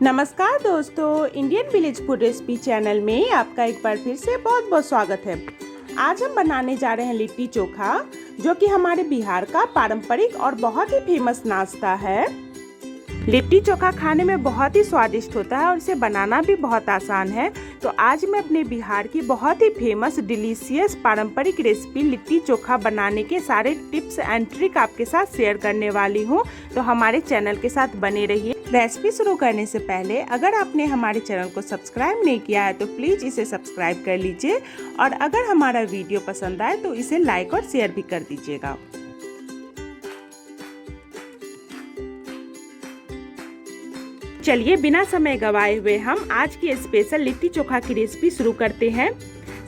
नमस्कार दोस्तों, Indian village food recipe channel में आपका एक बार फिर से बहुत बहुत स्वागत है। आज हम बनाने जा रहे हैं लिट्टी चोखा, जो कि हमारे बिहार का पारंपरिक और बहुत ही फेमस नाश्ता है। लिट्टी चोखा खाने में बहुत ही स्वादिष्ट होता है और इसे बनाना भी बहुत आसान है। तो आज मैं अपने बिहार की बहुत ही फेमस डिलीशियस पारंपरिक रेसिपी लिट्टी चोखा बनाने के सारे टिप्स एंड ट्रिक आपके साथ शेयर करने वाली हूँ। तो हमारे चैनल के साथ बने रहिए। रेसिपी शुरू करने से पहले अगर आपने हमारे चैनल को सब्सक्राइब नहीं किया है तो प्लीज़ इसे सब्सक्राइब कर लीजिए, और अगर हमारा वीडियो पसंद आए तो इसे लाइक और शेयर भी कर दीजिएगा। चलिए बिना समय गवाए हुए हम आज की स्पेशल लिट्टी चोखा की रेसिपी शुरू करते हैं।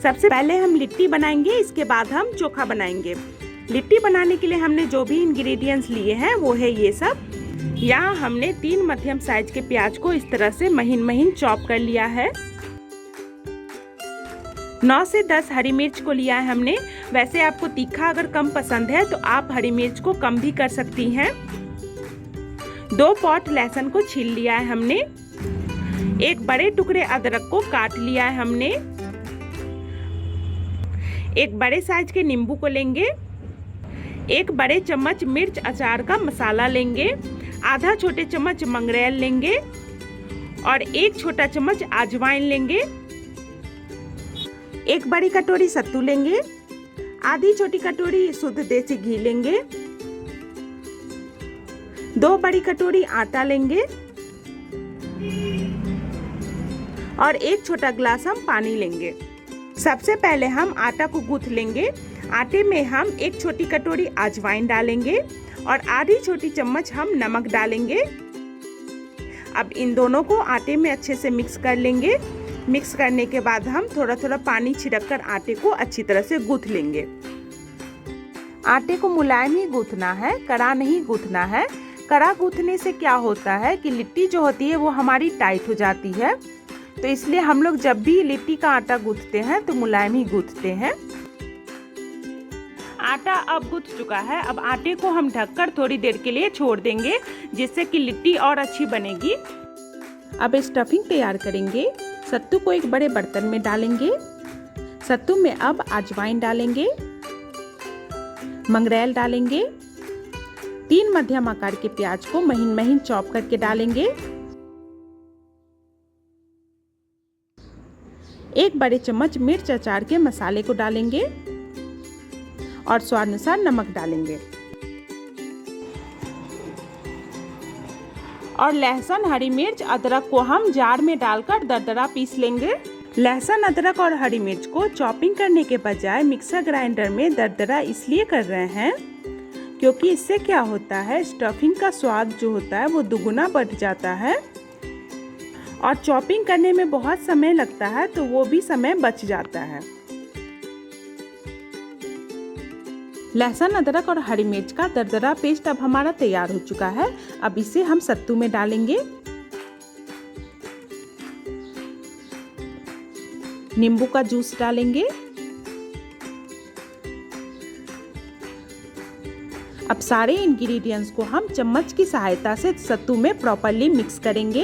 सबसे पहले हम लिट्टी बनाएंगे, इसके बाद हम चोखा बनाएंगे। लिट्टी बनाने के लिए हमने जो भी इंग्रेडिएंट्स लिए हैं वो है ये सब। यहाँ हमने 3 मध्यम साइज के प्याज को इस तरह से महीन महीन चॉप कर लिया है। 9 से 10 हरी मिर्च को लिया है हमने। वैसे आपको तीखा अगर कम पसंद है तो आप हरी मिर्च को कम भी कर सकती हैं। 2 पॉट लहसुन को छील लिया है हमने। 1 बड़े टुकड़े अदरक को काट लिया है हमने। 1 बड़े साइज के नींबू को लेंगे। 1 बड़े चम्मच मिर्च अचार का मसाला लेंगे। आधा छोटे चम्मच मंगरेल लेंगे और 1 छोटा चम्मच अजवाइन लेंगे। 1 बड़ी कटोरी सत्तू लेंगे। आधी छोटी कटोरी शुद्ध देसी घी लेंगे। 2 बड़ी कटोरी आटा लेंगे और 1 छोटा गिलास हम पानी लेंगे। सबसे पहले हम आटा को गूंथ लेंगे। आटे में हम 1 छोटी कटोरी अजवाइन डालेंगे और आधी छोटी चम्मच हम नमक डालेंगे। अब इन दोनों को आटे में अच्छे से मिक्स कर लेंगे। मिक्स करने के बाद हम थोड़ा थोड़ा पानी छिड़क कर आटे को अच्छी तरह से गूंथ लेंगे। आटे को मुलायम ही गूंथना है, कड़ा नहीं गूंथना है। कड़ा गूंथने से क्या होता है कि लिट्टी जो होती है वो हमारी टाइट हो जाती है। तो इसलिए हम लोग जब भी लिट्टी का आटा गूंथते हैं तो मुलायम ही गूंथते हैं। आटा अब गूंथ चुका है। अब आटे को हम ढककर थोड़ी देर के लिए छोड़ देंगे, जिससे कि लिट्टी और अच्छी बनेगी। अब स्टफिंग तैयार करेंगे। सत्तू को एक बड़े बर्तन में डालेंगे। सत्तू में अब अजवाइन डालेंगे, मंगरेल डालेंगे। 3 मध्यम आकार के प्याज को महीन महीन चॉप करके डालेंगे। 1 बड़े चम्मच मिर्च अचार के मसाले को डालेंगे और स्वाद अनुसार नमक डालेंगे। और लहसुन, हरी मिर्च, अदरक को हम जार में डालकर दरदरा पीस लेंगे। लहसुन, अदरक और हरी मिर्च को चॉपिंग करने के बजाय मिक्सर ग्राइंडर में दरदरा इसलिए कर रहे हैं क्योंकि इससे क्या होता है, स्टफिंग का स्वाद जो होता है वो दुगुना बढ़ जाता है। और चॉपिंग करने में बहुत समय लगता है तो वो भी समय बच जाता है। लहसुन, अदरक और हरी मिर्च का दरदरा पेस्ट अब हमारा तैयार हो चुका है। अब इसे हम सत्तू में डालेंगे। नींबू का जूस डालेंगे। अब सारे इंग्रेडिएंट्स को हम चम्मच की सहायता से सत्तू में प्रॉपर्ली मिक्स करेंगे।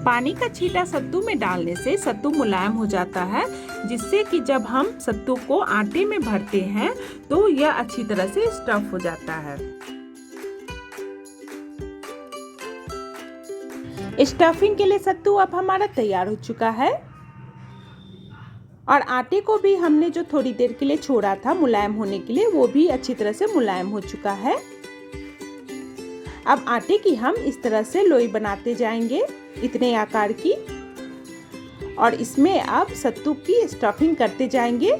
पानी का छींटा सत्तू में डालने से सत्तू मुलायम हो जाता है, जिससे कि जब हम सत्तू को आटे में भरते हैं तो यह अच्छी तरह से स्टफ हो जाता है। स्टफिंग के लिए सत्तू अब हमारा तैयार हो चुका है। और आटे को भी हमने जो थोड़ी देर के लिए छोड़ा था मुलायम होने के लिए, वो भी अच्छी तरह से मुलायम हो चुका है। अब आटे की हम इस तरह से लोई बनाते जाएंगे, इतने आकार की। और इसमें अब सत्तू की स्टफिंग करते जाएंगे।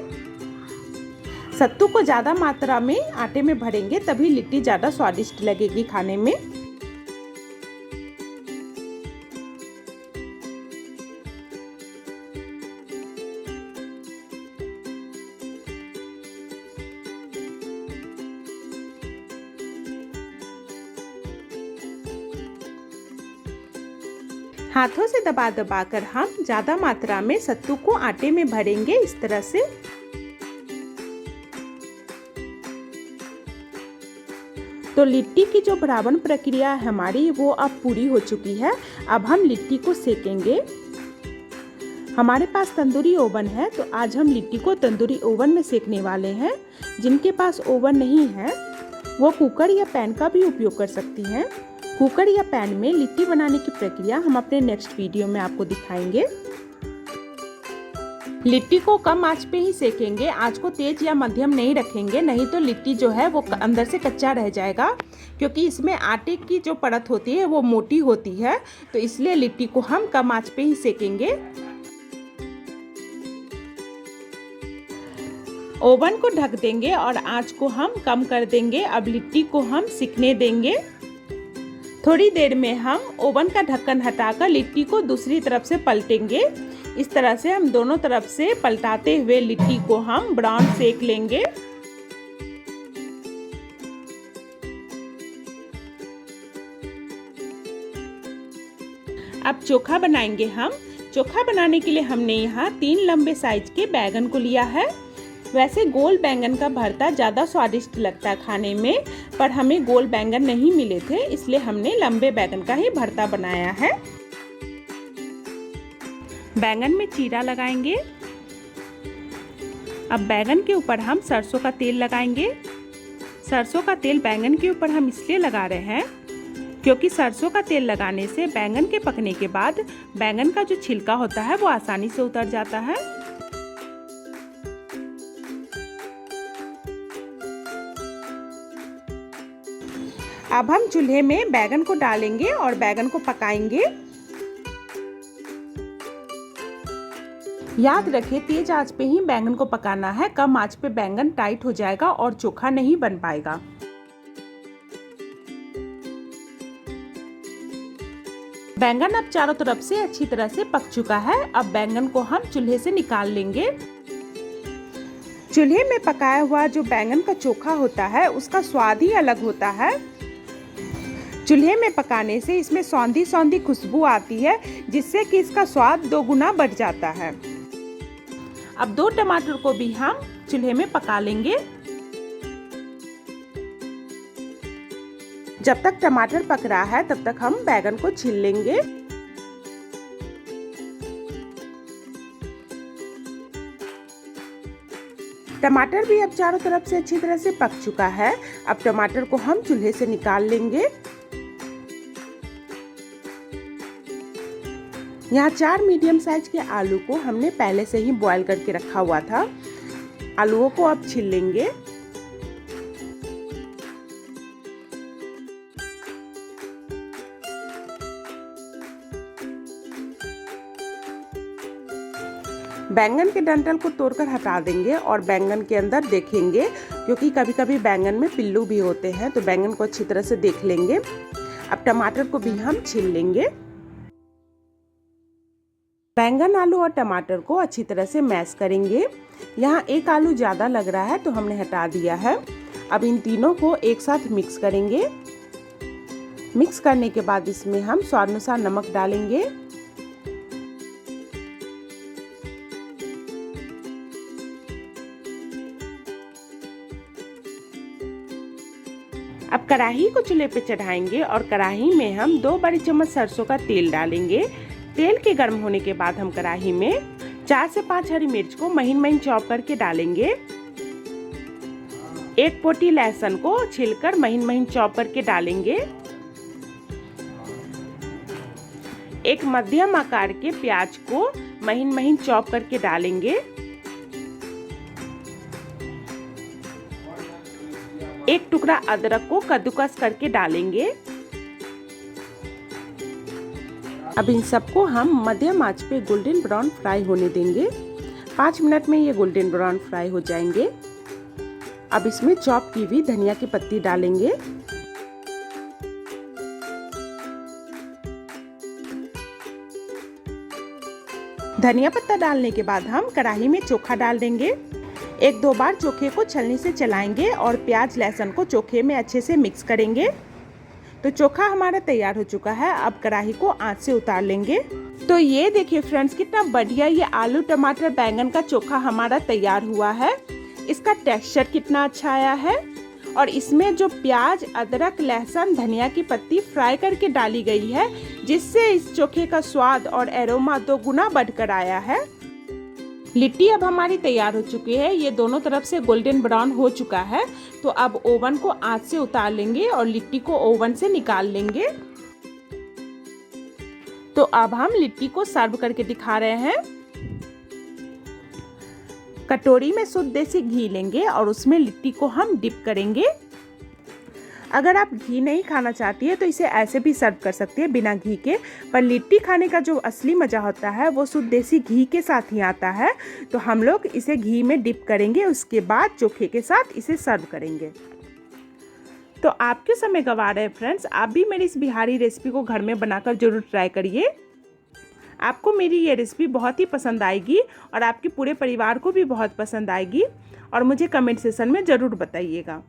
सत्तू को ज़्यादा मात्रा में आटे में भरेंगे तभी लिट्टी ज़्यादा स्वादिष्ट लगेगी खाने में। हाथों से दबा दबा कर हम ज़्यादा मात्रा में सत्तू को आटे में भरेंगे इस तरह से। तो लिट्टी की जो बनावट प्रक्रिया है हमारी वो अब पूरी हो चुकी है। अब हम लिट्टी को सेकेंगे। हमारे पास तंदूरी ओवन है, तो आज हम लिट्टी को तंदूरी ओवन में सेकने वाले हैं। जिनके पास ओवन नहीं है वो कुकर या पैन का भी उपयोग कर सकती हैं। कुकर या पैन में लिट्टी बनाने की प्रक्रिया हम अपने नेक्स्ट वीडियो में आपको दिखाएंगे। लिट्टी को कम आंच पे ही सेकेंगे। आंच को तेज या मध्यम नहीं रखेंगे, नहीं तो लिट्टी जो है वो अंदर से कच्चा रह जाएगा, क्योंकि इसमें आटे की जो परत होती है वो मोटी होती है। तो इसलिए लिट्टी को हम कम आंच पे ही सेकेंगे। ओवन को ढक देंगे और आंच को हम कम कर देंगे। अब लिट्टी को हम सिकने देंगे। थोड़ी देर में हम ओवन का ढक्कन हटाकर लिट्टी को दूसरी तरफ से पलटेंगे। इस तरह से हम दोनों तरफ से पलटाते हुए लिट्टी को हम ब्राउन सेक लेंगे। अब चोखा बनाएंगे हम। चोखा बनाने के लिए हमने यहाँ 3 लंबे साइज के बैंगन को लिया है। वैसे गोल बैंगन का भरता ज़्यादा स्वादिष्ट लगता है खाने में, पर हमें गोल बैंगन नहीं मिले थे, इसलिए हमने लंबे बैंगन का ही भरता बनाया है। बैंगन में चीरा लगाएंगे। अब बैंगन के ऊपर हम सरसों का तेल लगाएंगे। सरसों का तेल बैंगन के ऊपर हम इसलिए लगा रहे हैं क्योंकि सरसों का तेल लगाने से बैंगन के पकने के बाद बैंगन का जो छिलका होता है वो आसानी से उतर जाता है। अब हम चूल्हे में बैंगन को डालेंगे और बैंगन को पकाएंगे। याद रखें, तेज आंच पे ही बैंगन को पकाना है। कम आंच पे बैंगन टाइट हो जाएगा और चोखा नहीं बन पाएगा। बैंगन अब चारों तरफ से अच्छी तरह से पक चुका है। अब बैंगन को हम चूल्हे से निकाल लेंगे। चूल्हे में पकाया हुआ जो बैंगन का चोखा होता है उसका स्वाद ही अलग होता है। चूल्हे में पकाने से इसमें सौंधी सौंधी खुशबू आती है, जिससे कि इसका स्वाद 2 गुना बढ़ जाता है। अब 2 टमाटर को भी हम चूल्हे में पका लेंगे। जब तक टमाटर पक रहा है तब तक हम बैंगन को छील लेंगे। टमाटर भी अब चारों तरफ से अच्छी तरह से पक चुका है। अब टमाटर को हम चूल्हे से निकाल लेंगे। यहाँ 4 मीडियम साइज के आलू को हमने पहले से ही बॉईल करके रखा हुआ था। आलूओं को अब छील लेंगे। बैंगन के डंठल को तोड़कर हटा देंगे और बैंगन के अंदर देखेंगे, क्योंकि कभी कभी बैंगन में पिल्लू भी होते हैं, तो बैंगन को अच्छी तरह से देख लेंगे। अब टमाटर को भी हम छील लेंगे। बैंगन, आलू और टमाटर को अच्छी तरह से मैश करेंगे। यहाँ 1 आलू ज़्यादा लग रहा है तो हमने हटा दिया है। अब इन तीनों को एक साथ मिक्स करेंगे। मिक्स करने के बाद इसमें हम स्वाद अनुसार नमक डालेंगे। अब कढ़ाई को चूल्हे पे चढ़ाएंगे और कढ़ाई में हम 2 बड़ी चम्मच सरसों का तेल डालेंगे। तेल के गर्म होने के बाद हम कढ़ाई में 4 से 5 हरी मिर्च को महीन महीन चॉप करके डालेंगे। 1 पोटी लहसुन को छीलकर महीन महीन चॉप करके डालेंगे। 1 मध्यम आकार के प्याज को महीन महीन चॉप करके डालेंगे। 1 टुकड़ा अदरक को कद्दूकस करके डालेंगे। अब इन सबको हम मध्यम आंच पे गोल्डन ब्राउन फ्राई होने देंगे। 5 मिनट में ये गोल्डन ब्राउन फ्राई हो जाएंगे। अब इसमें चॉप की हुई धनिया की पत्ती डालेंगे। धनिया पत्ता डालने के बाद हम कढ़ाई में चोखा डाल देंगे। 1-2 बार चोखे को छलनी से चलाएंगे और प्याज लहसुन को चोखे में अच्छे से मिक्स करेंगे। तो चोखा हमारा तैयार हो चुका है। अब कढ़ाई को आंच से उतार लेंगे। तो ये देखिए फ्रेंड्स, कितना बढ़िया ये आलू टमाटर बैंगन का चोखा हमारा तैयार हुआ है। इसका टेक्सचर कितना अच्छा आया है और इसमें जो प्याज, अदरक, लहसुन, धनिया की पत्ती फ्राई करके डाली गई है, जिससे इस चोखे का स्वाद और एरोमा 2 गुना बढ़कर आया है। लिट्टी अब हमारी तैयार हो चुकी है। ये दोनों तरफ से गोल्डन ब्राउन हो चुका है। तो अब ओवन को आंच से उतार लेंगे और लिट्टी को ओवन से निकाल लेंगे। तो अब हम लिट्टी को सर्व करके दिखा रहे हैं। कटोरी में शुद्ध देसी घी लेंगे और उसमें लिट्टी को हम डिप करेंगे। अगर आप घी नहीं खाना चाहती है तो इसे ऐसे भी सर्व कर सकती है बिना घी के, पर लिट्टी खाने का जो असली मज़ा होता है वो शुद्ध देसी घी के साथ ही आता है। तो हम लोग इसे घी में डिप करेंगे, उसके बाद चोखे के साथ इसे सर्व करेंगे। तो आप क्यों समय गंवा रहे हैं फ्रेंड्स, आप भी मेरी इस बिहारी रेसिपी को घर में बनाकर ज़रूर ट्राई करिए। आपको मेरी ये रेसिपी बहुत ही पसंद आएगी और आपके पूरे परिवार को भी बहुत पसंद आएगी, और मुझे कमेंट सेक्शन में ज़रूर बताइएगा।